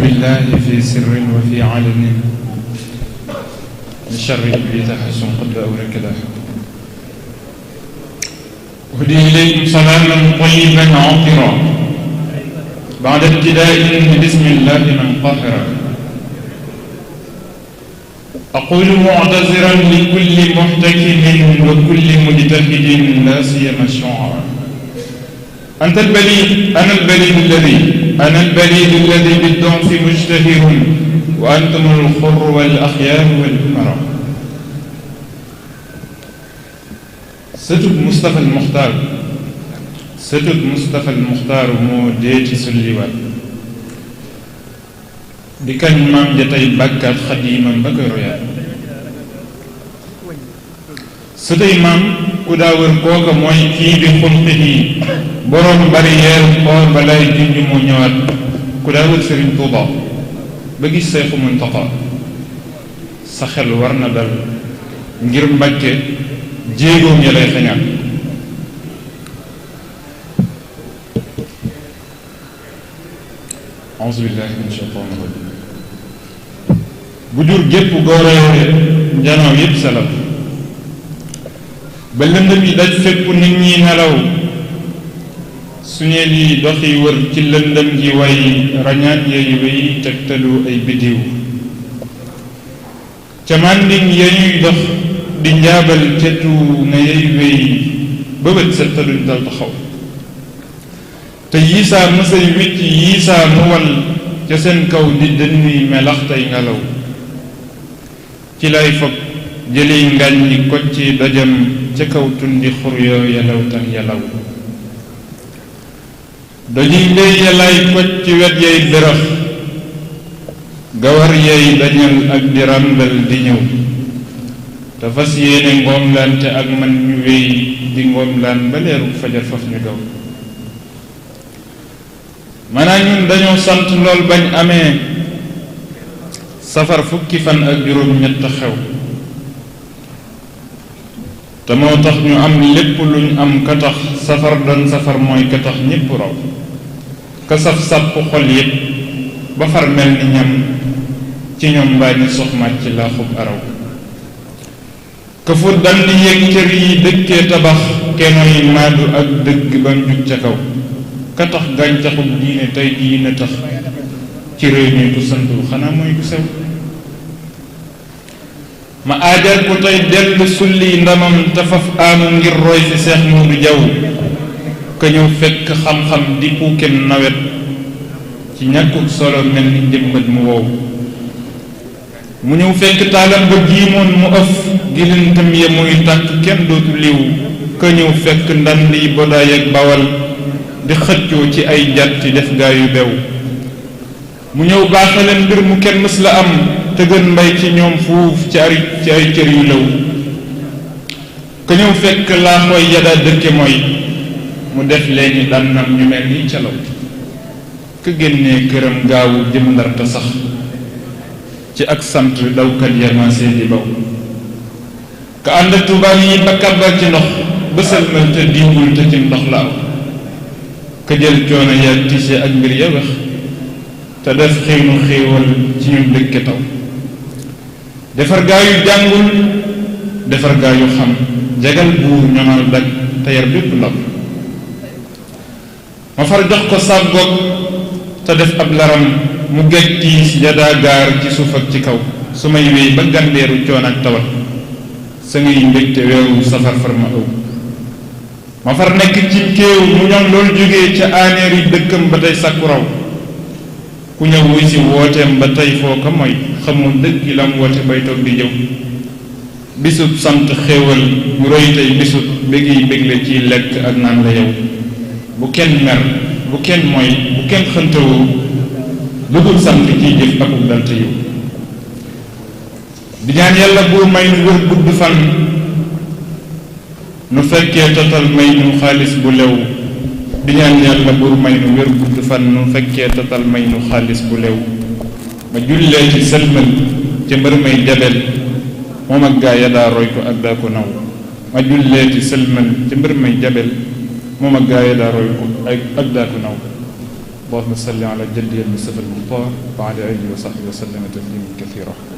بالله في سر وفي علن من شر إبليس حيث قد أوركده. أهدي إليكم سلاما طيبا عطرا بعد ابتداء بسم الله من قاهرا. أقول معتذرا لكل محتكم وكل مجتهد لا سيما الشعراء. أنت البليغ أنا البليغ الذي بالضعف مجتهر وأنتم الخر والأخيار والأمراء. sëtub Moustapha al Muxtaar moo deeti sulliwaat di kañ maam ja tey bàkkaat xadiimam ba koy royaat. sëtëy maam ku daa wër kooka mooy kii bi xulqihi boroom barrière xoor balay junj moo ñëwaat. ku daa wër Sëriñ Tuuba ba gis Seexu Muntaqa sa xel war na dal ngir Mbàkke jéegoom ya lay xañaat. auzu billahi min shaytaani rajim. bu jur gépp góoreewee njanaaw yépp salab ba lëndëm yi daj fépp nit ñi nelaw suñeel yi doxi wër ci lëndëm gi way rañaan yey wéy tegtalu ay bidiw ca màndin ya ñuy dox di njaabal tetu na yey wéy ba bët set te duñ dal taxaw te yiisaa mësay wicc yiisaa mu wal ca seen kaw di dënnuy melax tey ngelaw ci lay foog jëliy ngaañ ñi kocci dajam ca kaw tundi xur yoo yalaw tan yalaw dañuy ndey yalaay kocc ci wet yay bërëx gawar yay dañal ak di ràmbal di ñëw te fas yéene ngoomlaante ak man ñu wéy di ngoomlaan ba leeru fajar faf ñu daw. maanaam ñun dañoo sant lool bañ amee safar fukki fan ak juróom ñett xew te moo tax ñu am lépp luñ am ka tax safar doon safar mooy ka tax ñépp raw ka saf sàpp xol yépp ba far mel ni ñam ci ñoom mbaa ñi soxmaat ci laaxub araw ka fu dand yéeg cër yi dëkkee tabax kenoy maadu ak dëgg bam jug ca kaw ka tax gàncaxub diine tey diine tax ci réew mi ku santul xanaa mooy ku sew. ma aajal ko tey dellu sulli ndamam te faf aanu ngir roy fi Seex Moodu Jaw ka ñëw fekk xam-xam di puukem nawet ci ñàkkuk solo mel ni njëmbat mu wow mu ñëw fekk taalam ba jiimoon mu ëf gilintam ya muy tàkk kenn dootu liw ka ñëw fekk ndand yi bodaay ak bawal di xëccoo ci ay jatti def gaa yu bew mu ñëw baaxaleen mbir mu kenn mës la am te gën mbay ci ñoom fuuf ci ay cër yu lëw ka ñëw fekk laa koy yada dëkke mooy mu def leeni dànnam ñu mel ni calaw ka génnee këram gaawu jëm Ndar te sax ci ak sant dawkat yamaase di baw ka ànd ak tubaab yi ba kàbbal ci ndox bësal mel te diwul te ci ndox la aw ka jël coono ya tiise ak mbir ya wex te def xiinu xéewal ci ñun dëkke taw defar gaa yu jàngul defar gaa yu xam jagal buur ñoŋal dag te yar bépp law ma far jox ko sàggoog te def ab laram mu gej tiis jadaa gaar ci suuf ak ci kaw su may wéy ba gandeeru coon ak tawat sa ngay mbégte weeru safar far ma ëw ma far nekk ci kéew mu ñoom loolu jógee ca aaneer yi dëkkam ba tey sàkku raw ku ñëw wuy si wooteem ba tey foo ko mooy xamul dëgg yi lam woote bay toog di jëw bisub sant xéewal bu roy tey bisub béggiy bégle ciy lekk ak naan la yow bu kenn mer bu kenn mooy bu kenn xëntawoo lu dul sant ciy jëf akub dal te yow di ñaan yàlla buur may nu wër gudd fan nu fekkee total may nu xaalis bu lew di ñaan yàlla buur may nu wér gudd fan nu fekkee total may nu xaalis bu lew ma jullee ci sëlmal ca mbër may jabel moom ak gaa ya daa roy ko ak daa ko naw ma jullee ci sëlmal ca mbër may jabel moom ak gaa ya daa roy ko ak daa ko naw allahumma salli ala jaddi al Mustafa al Muxtaar wa ala alihi wa sahbihi wa sallama tasliman kathira